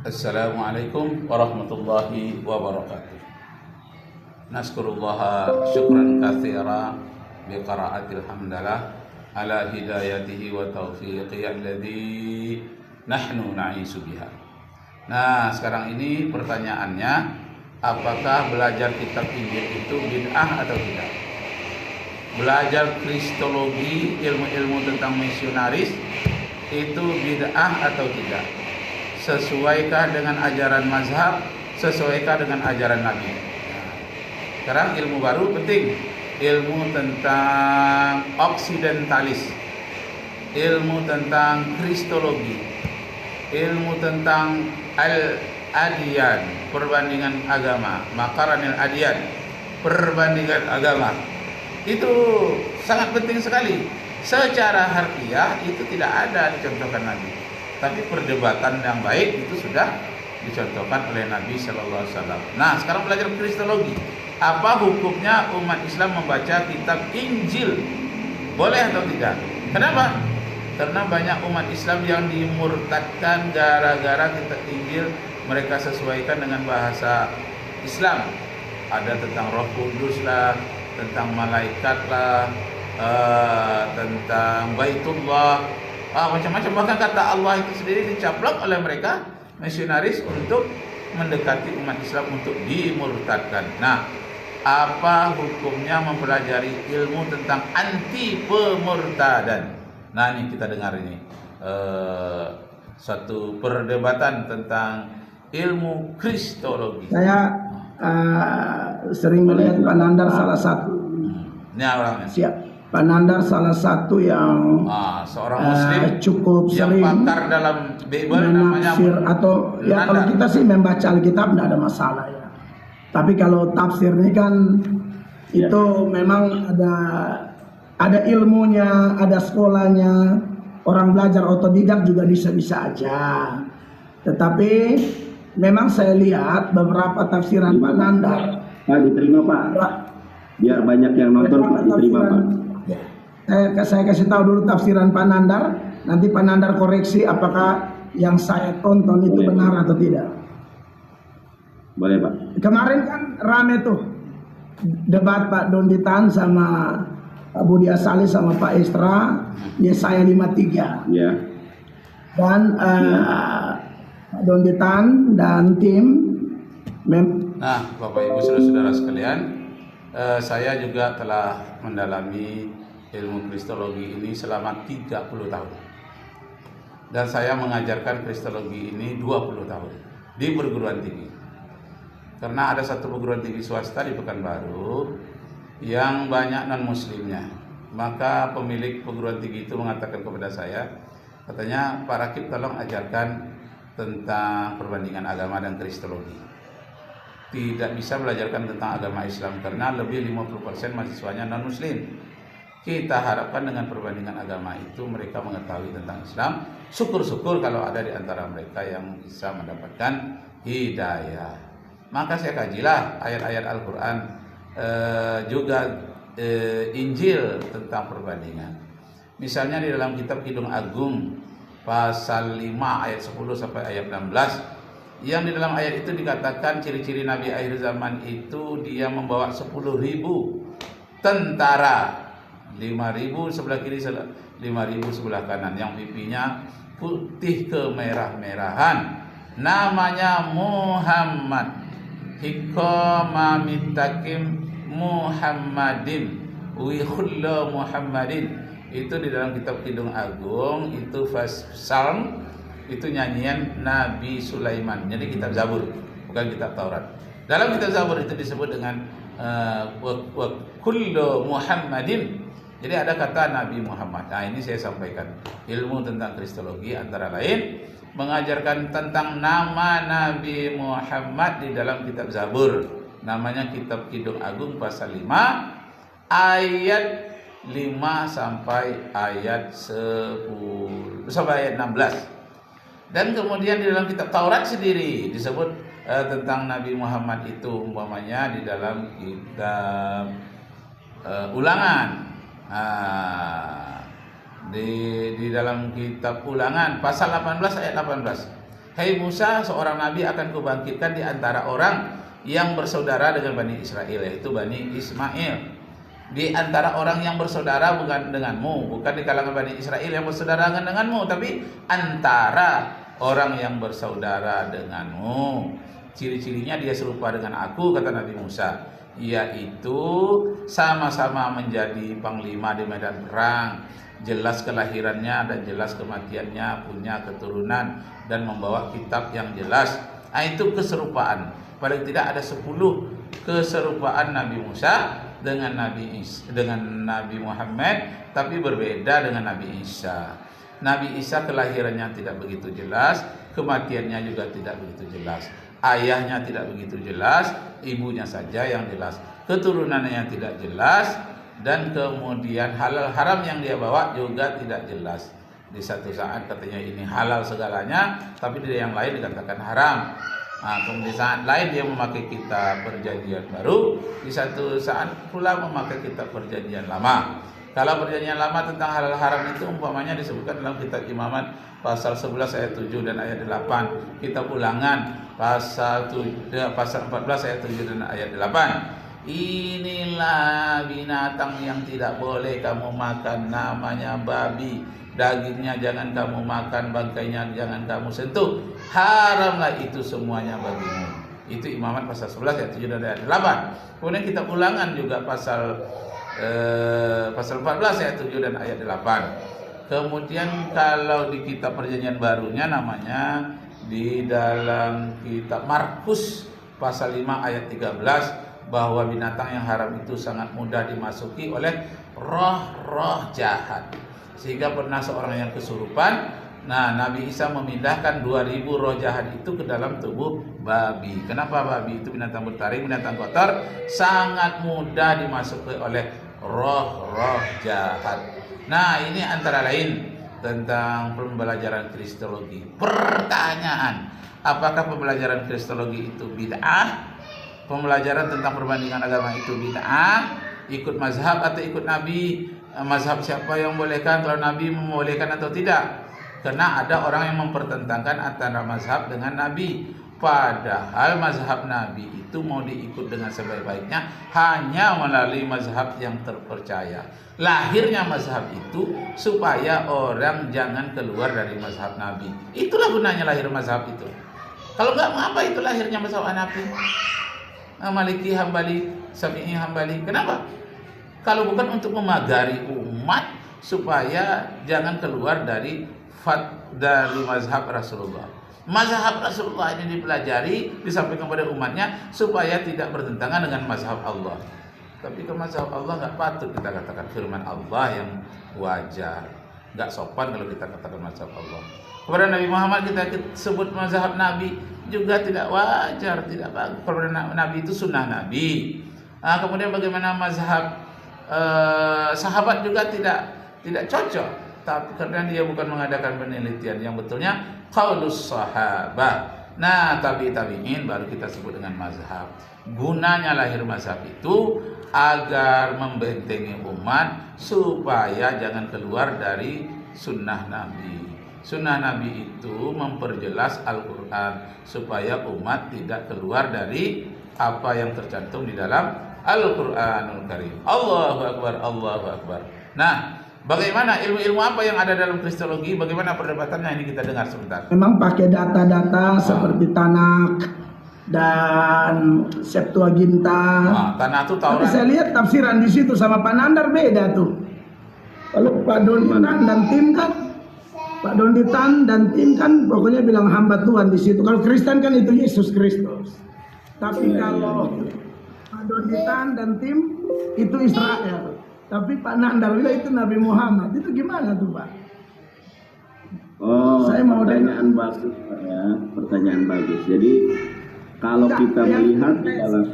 Assalamualaikum warahmatullahi wabarakatuh. Naskurullaha syukran katsira biqiraatil hamdalah ala hidayatihi wa taufiqi alladzi nahnu na'isu biha. Nah, sekarang ini pertanyaannya, apakah belajar kitab Injil itu bid'ah atau tidak? Belajar kristologi, ilmu-ilmu tentang misionaris itu bid'ah atau tidak? Sesuaikah dengan ajaran mazhab? Sesuaikah dengan ajaran Nabi? Sekarang ilmu baru penting, ilmu tentang oksidentalis, ilmu tentang kristologi, ilmu tentang al-adiyan, perbandingan agama, makaranil adiyan, perbandingan agama. Itu sangat penting sekali. Secara harfiah itu tidak ada dicontohkan Nabi. Tapi perdebatan yang baik itu sudah dicontohkan oleh Nabi Shallallahu Alaihi Wasallam. Nah, sekarang belajar kristologi. Apa hukumnya umat Islam membaca kitab Injil? Boleh atau tidak? Kenapa? Karena banyak umat Islam yang dimurtadkan gara-gara kitab Injil mereka sesuaikan dengan bahasa Islam. Ada tentang Roh Kudus lah, tentang malaikat lah, tentang Baitullah. Macam-macam, bahkan kata Allah itu sendiri dicaplok oleh mereka misionaris untuk mendekati umat Islam untuk dimurtadkan. Nah, apa hukumnya mempelajari ilmu tentang anti pemurtadan? Nah, ini kita dengar ini suatu perdebatan tentang ilmu kristologi. Saya sering melihat Pak Nandar salah satu. Ini orangnya. Siap. Pak Nandar salah satu yang seorang muslim cukup yang sering pakar dalam Bible namanya atau ya kalau kita sih membaca Alkitab tidak ada masalah ya. Tapi kalau tafsir ini kan itu memang ada ilmunya, ada sekolahnya. Orang belajar otodidak juga bisa-bisa aja. Tetapi memang saya lihat beberapa tafsiran Pak Nandar. Pak, diterima Pak. Biar banyak yang nonton Pak, diterima Pak. Saya kasih tahu dulu tafsiran Pak Nandar. Nanti Pak Nandar koreksi apakah yang saya tonton itu benar atau tidak. Boleh Pak. Kemarin kan rame tuh debat Pak Donditan sama Pak Budi Asali sama Pak Istra, Yesaya 53. Ya. Dan Pak Donditan dan tim Nah, Bapak Ibu saudara-saudara sekalian, saya juga telah mendalami ilmu kristologi ini selama 30 tahun. Dan saya mengajarkan kristologi ini 20 tahun di perguruan tinggi. Karena ada satu perguruan tinggi swasta di Pekanbaru yang banyak non-muslimnya. Maka pemilik perguruan tinggi itu mengatakan kepada saya, katanya, Pak Rakib tolong ajarkan tentang perbandingan agama dan kristologi. Tidak bisa belajarkan tentang agama Islam karena lebih 50% mahasiswanya non-muslim. Kita harapkan dengan perbandingan agama itu mereka mengetahui tentang Islam. Syukur-syukur kalau ada di antara mereka yang bisa mendapatkan hidayah. Maka saya kajilah ayat-ayat Al-Quran, juga Injil tentang perbandingan. Misalnya di dalam kitab Kidung Agung pasal 5 ayat 10 sampai ayat 16, yang di dalam ayat itu dikatakan ciri-ciri Nabi akhir zaman itu dia membawa 10.000 tentara, 5.000 sebelah kiri, 5.000 sebelah kanan, yang pipinya putih kemerah-merahan, namanya Muhammad, hikama mitakim Muhammadin, wihullah Muhammadin. Itu di dalam kitab Kidung Agung, itu Psalm, itu nyanyian Nabi Sulaiman. Jadi kitab Zabur, bukan kitab Taurat. Dalam kitab Zabur itu disebut dengan wa kullu Muhammadin. Jadi ada kata Nabi Muhammad. Nah, ini saya sampaikan ilmu tentang kristologi antara lain mengajarkan tentang nama Nabi Muhammad di dalam kitab Zabur. Namanya kitab Kidung Agung pasal 5 ayat 5 sampai ayat 10 sampai ayat 16. Dan kemudian di dalam kitab Taurat sendiri disebut tentang Nabi Muhammad itu umpamanya di dalam kitab Ulangan. Di dalam kitab Ulangan pasal 18 ayat 18. "Hai Musa, seorang nabi akan kubangkitkan di antara orang yang bersaudara dengan Bani Israel, yaitu Bani Ismail. Di antara orang yang bersaudara bukan denganmu, bukan di kalangan Bani Israel yang bersaudara denganmu, tapi antara orang yang bersaudara denganmu. Ciri-cirinya dia serupa dengan aku," kata Nabi Musa, "yaitu sama-sama menjadi panglima di medan perang, jelas kelahirannya dan jelas kematiannya, punya keturunan dan membawa kitab yang jelas." Nah, itu keserupaan. Paling tidak ada 10 keserupaan Nabi Musa dengan Nabi Muhammad, tapi berbeda dengan Nabi Isa. Nabi Isa kelahirannya tidak begitu jelas, kematiannya juga tidak begitu jelas. Ayahnya tidak begitu jelas, ibunya saja yang jelas. Keturunannya tidak jelas, dan kemudian halal haram yang dia bawa juga tidak jelas. Di satu saat katanya ini halal segalanya, tapi di yang lain dikatakan haram. Nah, kemudian di saat lain dia memakai kitab perjanjian baru, di satu saat pula memakai kitab perjanjian lama. Kalau perjanjian lama tentang halal haram itu umpamanya disebutkan dalam kitab Imamat pasal 11 ayat 7 dan ayat 8, kitab Ulangan pasal 14 ayat 7 dan ayat 8. "Inilah binatang yang tidak boleh kamu makan, namanya babi. Dagingnya jangan kamu makan, bangkainya jangan kamu sentuh. Haramlah itu semuanya bagimu." Itu Imamat pasal 11 ayat 7 dan ayat 8. Kemudian kitab Ulangan juga pasal 14 ayat 7 dan ayat 8. Kemudian kalau di kitab perjanjian barunya namanya di dalam kitab Markus pasal 5 ayat 13, bahwa binatang yang haram itu sangat mudah dimasuki oleh roh-roh jahat. Sehingga pernah seorang yang kesurupan, nah Nabi Isa memindahkan 2000 roh jahat itu ke dalam tubuh babi. Kenapa babi itu binatang bertaring, binatang kotor, sangat mudah dimasuki oleh roh-roh jahat. Nah, ini antara lain tentang pembelajaran kristologi. Pertanyaan, apakah pembelajaran kristologi itu bid'ah? Pembelajaran tentang perbandingan agama itu bid'ah? Ikut mazhab atau ikut Nabi? Mazhab siapa yang membolehkan, kalau Nabi membolehkan atau tidak? Karena ada orang yang mempertentangkan antara mazhab dengan Nabi. Padahal mazhab Nabi itu mau diikut dengan sebaik-baiknya hanya melalui mazhab yang terpercaya. Lahirnya mazhab itu supaya orang jangan keluar dari mazhab Nabi. Itulah gunanya lahir mazhab itu. Kalau enggak, mengapa itu lahirnya mazhab Hanafi, Maliki, Hambali, Syafi'i, Hambali? Kenapa? Kalau bukan untuk memagari umat supaya jangan keluar dari mazhab Rasulullah. Mazhab Rasulullah ini dipelajari, disampaikan kepada umatnya supaya tidak bertentangan dengan mazhab Allah. Tapi ke mazhab Allah nggak patut kita katakan firman Allah yang wajar. Nggak sopan kalau kita katakan mazhab Allah. Kepada Nabi Muhammad kita sebut mazhab Nabi juga tidak wajar, tidak bagus. Kepada Nabi itu sunnah Nabi. Nah, kemudian bagaimana mazhab sahabat juga tidak cocok, tapi karena dia bukan mengadakan penelitian yang betulnya qaulus sahabah. Nah, tabi'in baru kita sebut dengan mazhab. Gunanya lahir mazhab itu agar membentengi umat supaya jangan keluar dari sunnah Nabi. Sunnah Nabi itu memperjelas Al-Quran supaya umat tidak keluar dari apa yang tercantum di dalam Al-Quranul Karim. Allahu Akbar, Allahu Akbar. Nah, bagaimana ilmu-ilmu apa yang ada dalam kristologi? Bagaimana perdebatannya? Ini kita dengar sebentar. Memang pakai data-data seperti Tanak dan Septuaginta. Tanah itu Taurat. Tapi saya lihat tafsiran di situ sama Pak Nandar beda tuh. Kalau Pak Donditan dan tim kan, Pak Donditan dan tim kan pokoknya bilang hamba Tuhan di situ. Kalau Kristen kan itu Yesus Kristus. Tapi kalau Pak Donditan dan tim itu Israel. Tapi Pak Nandar bilang itu Nabi Muhammad. Itu gimana tuh Pak? Oh, saya mau pertanyaan bagus Pak ya, pertanyaan bagus. Jadi kalau kita melihat di dalam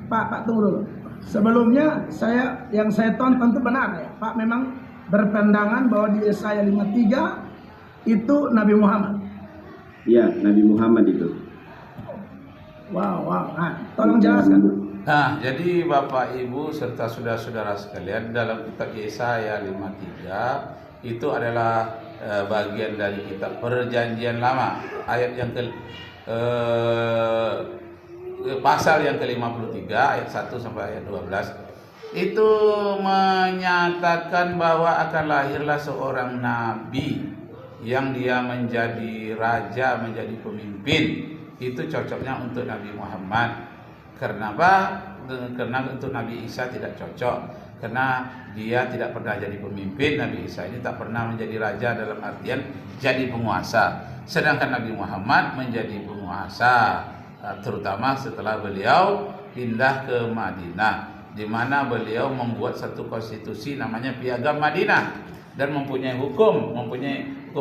Pak tunggu dulu. Sebelumnya yang saya tonton itu benar ya, Pak memang berpandangan bahwa di Yesaya 53 itu Nabi Muhammad. Iya, Nabi Muhammad itu. Wow. Nah, tolong jelaskan. Nah, jadi Bapak Ibu serta saudara-saudara sekalian, dalam kitab Yesaya 53 itu adalah bagian dari kitab Perjanjian Lama, ayat yang pasal yang ke-53 ayat 1 sampai ayat 12 itu menyatakan bahwa akan lahirlah seorang nabi yang dia menjadi raja, menjadi pemimpin. Itu cocoknya untuk Nabi Muhammad. Kenapa? Karena untuk Nabi Isa tidak cocok, karena dia tidak pernah jadi pemimpin. Nabi Isa ini tak pernah menjadi raja dalam artian jadi penguasa, sedangkan Nabi Muhammad menjadi penguasa, terutama setelah beliau pindah ke Madinah, di mana beliau membuat satu konstitusi namanya Piagam Madinah dan mempunyai hukum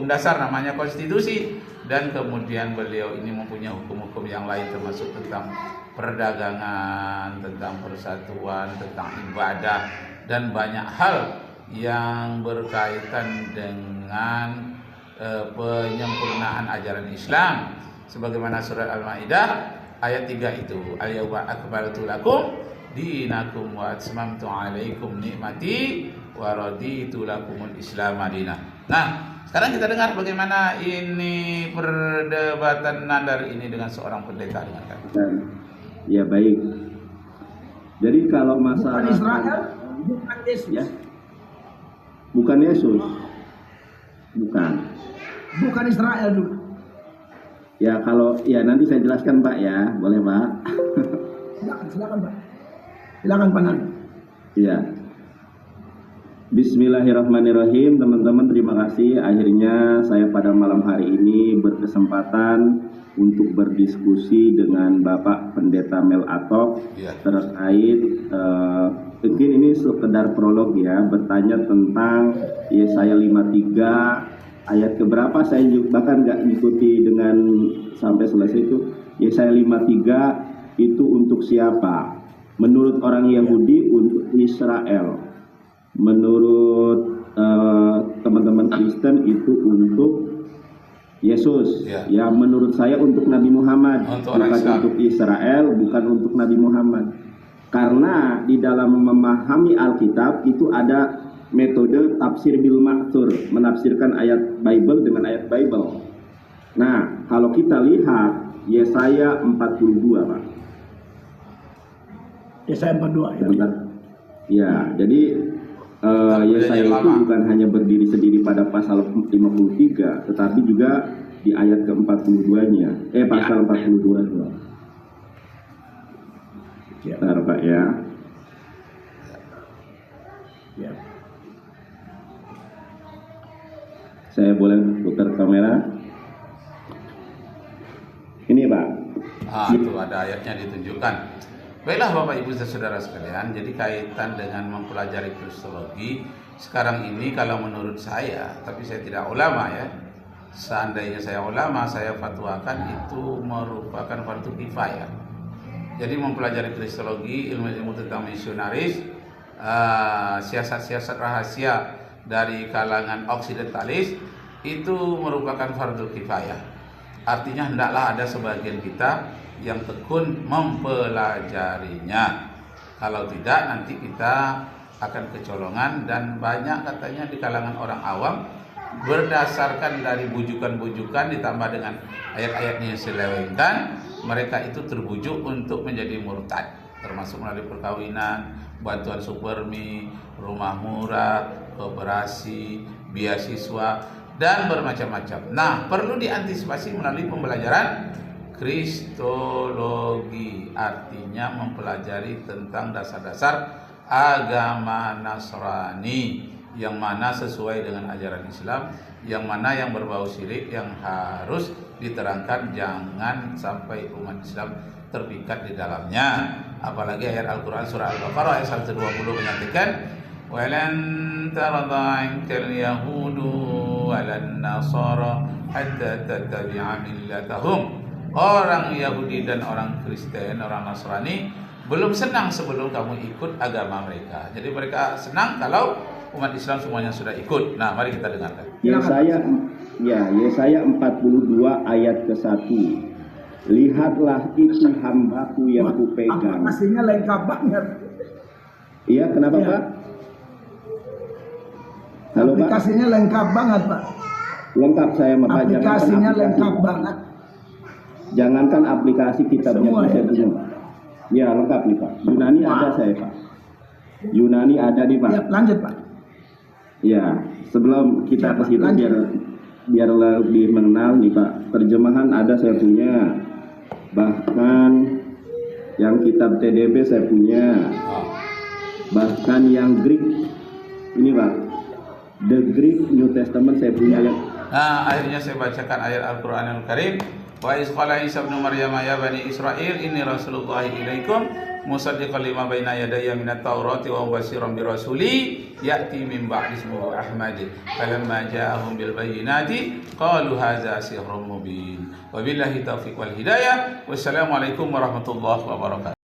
dasar namanya konstitusi. Dan kemudian beliau ini mempunyai hukum-hukum yang lain, termasuk tentang perdagangan, tentang persatuan, tentang ibadah, dan banyak hal yang berkaitan dengan penyempurnaan ajaran Islam. Sebagaimana surat Al-Maidah ayat 3 itu, al-yawma akmaltu lakum dinakum wa atmamtu alaikum nikmati wa raditu lakumul Islam madinah. Nah, sekarang kita dengar bagaimana ini perdebatan Nadar ini dengan seorang pendeta dengan kami. Ya baik. Jadi kalau masalah bukan Israel, bukan Yesus. Ya. Bukan Yesus. Bukan. Bukan Israel juga. Ya kalau ya nanti saya jelaskan Pak ya, boleh Pak? Silakan Pak. Silakan Pak Nanda. Iya. Bismillahirrahmanirrahim, teman-teman, terima kasih. Akhirnya saya pada malam hari ini berkesempatan untuk berdiskusi dengan Bapak Pendeta Mel Atok terkait mungkin ini sekedar prolog ya, bertanya tentang Yesaya 53 ayat keberapa, saya bahkan nggak ngikuti dengan sampai selesai itu. Yesaya 53 itu untuk siapa? Menurut orang Yahudi untuk Israel. Menurut teman-teman Kristen itu untuk Yesus. Ya menurut saya untuk Nabi Muhammad, bukan untuk Israel, bukan untuk Nabi Muhammad. Karena di dalam memahami Alkitab itu ada metode tafsir bil ma'thur, menafsirkan ayat Bible dengan ayat Bible. Nah, kalau kita lihat Yesaya 42, Pak. Yesaya 42 ya. Ya, jadi Yesaya itu bukan hanya berdiri sendiri pada pasal 53, tetapi juga di ayat ke-42-nya. Pasal 42. Bentar, Pak ya. Ya. Saya boleh putar kamera? Ini, Pak. Itu ada ayatnya ditunjukkan. Baiklah Bapak Ibu Saudara sekalian, jadi kaitan dengan mempelajari kristologi sekarang ini, kalau menurut saya, tapi saya tidak ulama ya, seandainya saya ulama, saya fatwakan itu merupakan fardu kifayah. Jadi mempelajari kristologi, ilmu-ilmu tentang misionaris, siasat-siasat rahasia dari kalangan oksidentalis itu merupakan fardu kifayah. Artinya hendaklah ada sebagian kita yang tekun mempelajarinya. Kalau tidak, nanti kita akan kecolongan. Dan banyak katanya di kalangan orang awam, berdasarkan dari bujukan-bujukan ditambah dengan ayat-ayatnya yang diselewengkan, mereka itu terbujuk untuk menjadi murtad, termasuk melalui perkawinan, bantuan supermi, rumah murah, koperasi, beasiswa, dan bermacam-macam. Nah, perlu diantisipasi melalui pembelajaran kristologi, artinya mempelajari tentang dasar-dasar agama Nasrani, yang mana sesuai dengan ajaran Islam, yang mana yang berbau syirik yang harus diterangkan, jangan sampai umat Islam terpikat di dalamnya. Apalagi ayat Al-Quran surah Al-Baqarah ayat 120 menyatakan, walan tarda ankal yahudu walan nasara hatta tattabi'a millatahum. Orang Yahudi dan orang Kristen, orang Nasrani belum senang sebelum kamu ikut agama mereka. Jadi mereka senang kalau umat Islam semuanya sudah ikut. Nah, mari kita dengarkan. Yesaya 42 ayat ke-1. Lihatlah itu hambaku yang kupegang. Aslinya lengkap banget. Iya, kenapa ya. Pak? Halo, aplikasinya Pak? Lengkap banget Pak. Lengkap saya Pak. Aplikasinya lengkap banget. Jangankan aplikasi kitabnya Semua saya punya. Ya lengkap nih Pak. Yunani ada saya Pak. Yunani ada nih Pak. Ya, lanjut Pak. Ya, sebelum kita ke situ biar lebih mengenal nih Pak. Terjemahan ada saya punya. Bahkan yang kitab TDB saya punya. Bahkan yang Greek ini Pak. The Greek New Testament saya punya. Nah, akhirnya saya bacakan ayat Al-Qur'anul Karim. Wa iz qala Isa ibnu Maryam ya bani Israil inni rasulullah ilaikum musaddiqan lima baina yadayya minat taurati wa mubasyshiran bi rasuli ya'ti min ba'di ismuhu Ahmad. Falamma ja'ahum bil bayyinati qalu hadza sihrun mubin. Wabillahi taufiq wal hidayah. Wassalamualaikum warahmatullahi wabarakatuh.